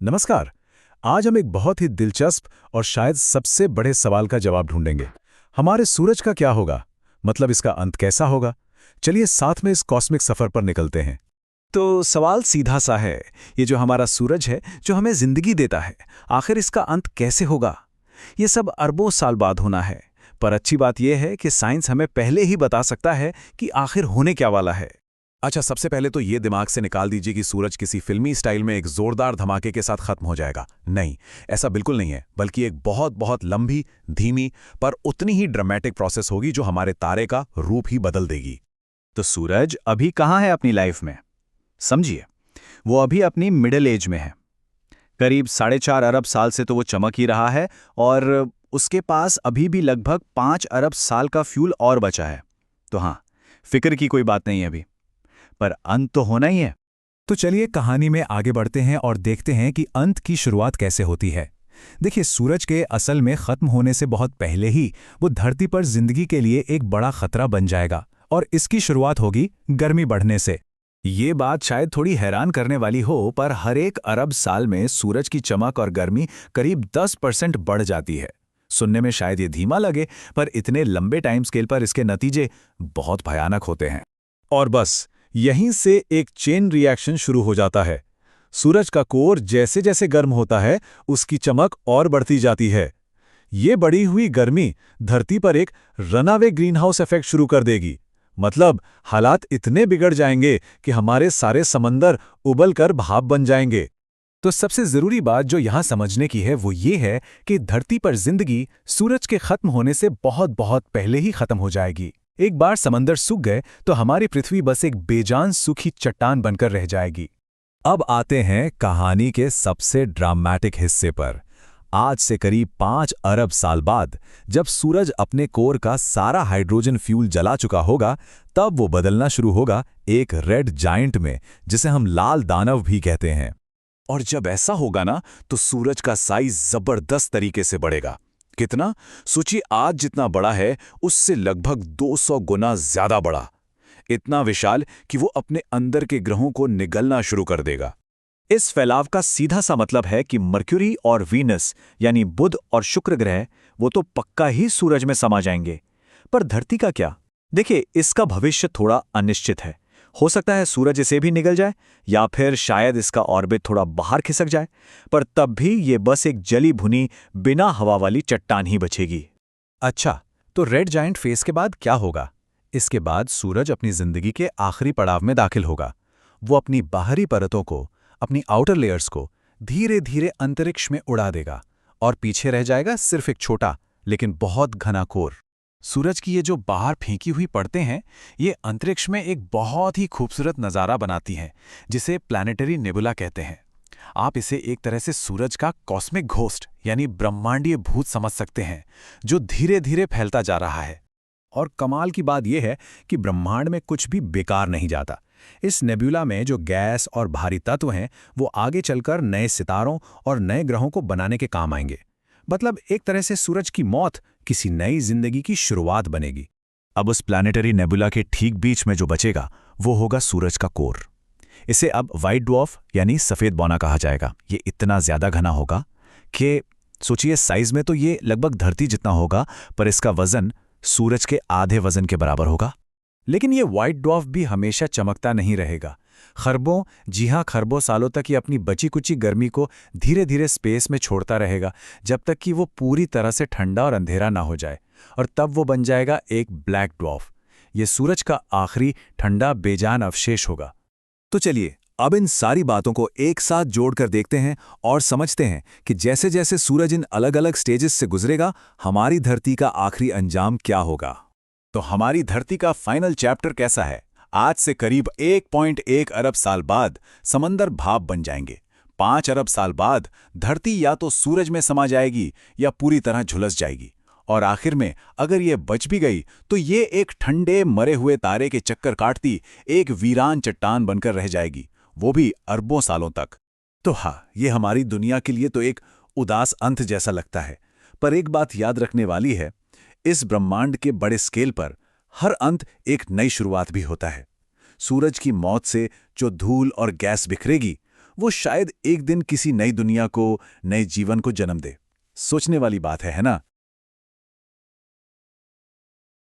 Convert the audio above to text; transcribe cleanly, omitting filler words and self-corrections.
नमस्कार। आज हम एक बहुत ही दिलचस्प और शायद सबसे बड़े सवाल का जवाब ढूंढेंगे। हमारे सूरज का क्या होगा? मतलब इसका अंत कैसा होगा? चलिए साथ में इस कॉस्मिक सफर पर निकलते हैं। तो सवाल सीधा सा है, ये जो हमारा सूरज है, जो हमें जिंदगी देता है, आखिर इसका अंत कैसे होगा? ये सब अरबों साल बाद होना है। पर अच्छी बात यह है कि साइंस हमें पहले ही बता सकता है कि आखिर होने क्या वाला है। अच्छा, सबसे पहले तो ये दिमाग से निकाल दीजिए कि सूरज किसी फिल्मी स्टाइल में एक जोरदार धमाके के साथ खत्म हो जाएगा। नहीं, ऐसा बिल्कुल नहीं है, बल्कि एक बहुत बहुत लंबी, धीमी पर उतनी ही ड्रामेटिक प्रोसेस होगी जो हमारे तारे का रूप ही बदल देगी। तो सूरज अभी कहाँ है अपनी लाइफ में? समझिए, वो अभी अपनी मिडिल एज में है। करीब 4.5 अरब साल से तो वो चमक ही रहा है और उसके पास अभी भी लगभग 5 अरब साल का फ्यूल और बचा है। तो हाँ, फिक्र की कोई बात नहीं है अभी, पर अंत तो होना ही है। तो चलिए कहानी में आगे बढ़ते हैं और देखते हैं कि अंत की शुरुआत कैसे होती है। देखिए, सूरज के असल में खत्म होने से बहुत पहले ही वो धरती पर जिंदगी के लिए एक बड़ा खतरा बन जाएगा, और इसकी शुरुआत होगी गर्मी बढ़ने से। ये बात शायद थोड़ी हैरान करने वाली हो, पर हर एक अरब साल में सूरज की चमक और गर्मी करीब 10% बढ़ जाती है। सुनने में शायद ये धीमा लगे, पर इतने लंबे टाइम स्केल पर इसके नतीजे बहुत भयानक होते हैं। और बस यहीं से एक चेन रिएक्शन शुरू हो जाता है। सूरज का कोर जैसे जैसे गर्म होता है, उसकी चमक और बढ़ती जाती है। ये बढ़ी हुई गर्मी धरती पर एक रनअवे ग्रीनहाउस इफेक्ट शुरू कर देगी। मतलब हालात इतने बिगड़ जाएंगे कि हमारे सारे समंदर उबल कर भाप बन जाएंगे। तो सबसे जरूरी बात जो यहां समझने की है वो ये है कि धरती पर जिंदगी सूरज के खत्म होने से बहुत बहुत पहले ही खत्म हो जाएगी। एक बार समंदर सूख गए तो हमारी पृथ्वी बस एक बेजान सूखी चट्टान बनकर रह जाएगी। अब आते हैं कहानी के सबसे ड्रामेटिक हिस्से पर। आज से करीब 5 अरब साल बाद, जब सूरज अपने कोर का सारा हाइड्रोजन फ्यूल जला चुका होगा, तब वो बदलना शुरू होगा एक रेड जायंट में, जिसे हम लाल दानव भी कहते हैं। और जब ऐसा होगा ना, तो सूरज का साइज जबरदस्त तरीके से बढ़ेगा। कितना? सोचिए, आज जितना बड़ा है उससे लगभग 200 गुना ज्यादा बड़ा। इतना विशाल कि वो अपने अंदर के ग्रहों को निगलना शुरू कर देगा। इस फैलाव का सीधा सा मतलब है कि मर्क्यूरी और वीनस यानी बुध और शुक्र ग्रह वो तो पक्का ही सूरज में समा जाएंगे। पर धरती का क्या? देखिए, इसका भविष्य थोड़ा अनिश्चित है। हो सकता है सूरज इसे भी निगल जाए, या फिर शायद इसका ऑर्बिट थोड़ा बाहर खिसक जाए, पर तब भी ये बस एक जली भुनी बिना हवा वाली चट्टान ही बचेगी। अच्छा, तो रेड जायंट फेस के बाद क्या होगा? इसके बाद सूरज अपनी जिंदगी के आखिरी पड़ाव में दाखिल होगा। वो अपनी बाहरी परतों को, अपनी आउटर लेयर्स को धीरे धीरे अंतरिक्ष में उड़ा देगा, और पीछे रह जाएगा सिर्फ एक छोटा लेकिन बहुत घना कोर। सूरज की ये जो बाहर फेंकी हुई परतें हैं, ये अंतरिक्ष में एक बहुत ही खूबसूरत नज़ारा बनाती हैं, जिसे प्लैनेटरी नेबुला कहते हैं। आप इसे एक तरह से सूरज का कॉस्मिक घोस्ट यानी ब्रह्मांडीय भूत समझ सकते हैं, जो धीरे धीरे फैलता जा रहा है। और कमाल की बात यह है कि ब्रह्मांड में कुछ भी बेकार नहीं जाता। इस नेबुला में जो गैस और भारी तत्व हैं, वो आगे चलकर नए सितारों और नए ग्रहों को बनाने के काम आएंगे। मतलब एक तरह से सूरज की मौत किसी नई जिंदगी की शुरुआत बनेगी। अब उस प्लैनेटरी नेबुला के ठीक बीच में जो बचेगा, वो होगा सूरज का कोर। इसे अब व्हाइट ड्वार्फ यानी सफेद बौना कहा जाएगा। ये इतना ज्यादा घना होगा कि सोचिए, साइज में तो ये लगभग धरती जितना होगा, पर इसका वजन सूरज के आधे वजन के बराबर होगा। लेकिन ये व्हाइट ड्वार्फ भी हमेशा चमकता नहीं रहेगा। खरबों, जी हाँ, खरबों सालों तक ये अपनी बची कुची गर्मी को धीरे धीरे स्पेस में छोड़ता रहेगा, जब तक कि वो पूरी तरह से ठंडा और अंधेरा ना हो जाए। और तब वो बन जाएगा एक ब्लैक ड्वार्फ। ये सूरज का आखिरी ठंडा बेजान अवशेष होगा। तो चलिए अब इन सारी बातों को एक साथ जोड़कर देखते हैं और समझते हैं कि जैसे जैसे सूरज इन अलग अलग स्टेजेस से गुजरेगा, हमारी धरती का आखिरी अंजाम क्या होगा। तो हमारी धरती का फाइनल चैप्टर कैसा है? आज से करीब 1.1 अरब साल बाद समंदर भाप बन जाएंगे। 5 अरब साल बाद धरती या तो सूरज में समा जाएगी या पूरी तरह झुलस जाएगी। और आखिर में अगर ये बच भी गई तो ये एक ठंडे मरे हुए तारे के चक्कर काटती एक वीरान चट्टान बनकर रह जाएगी, वो भी अरबों सालों तक। तो हाँ, ये हमारी दुनिया के लिए तो एक उदास अंत जैसा लगता है, पर एक बात याद रखने वाली है, इस ब्रह्मांड के बड़े स्केल पर हर अंत एक नई शुरुआत भी होता है। सूरज की मौत से जो धूल और गैस बिखरेगी, वो शायद एक दिन किसी नई दुनिया को, नए जीवन को जन्म दे। सोचने वाली बात है ना?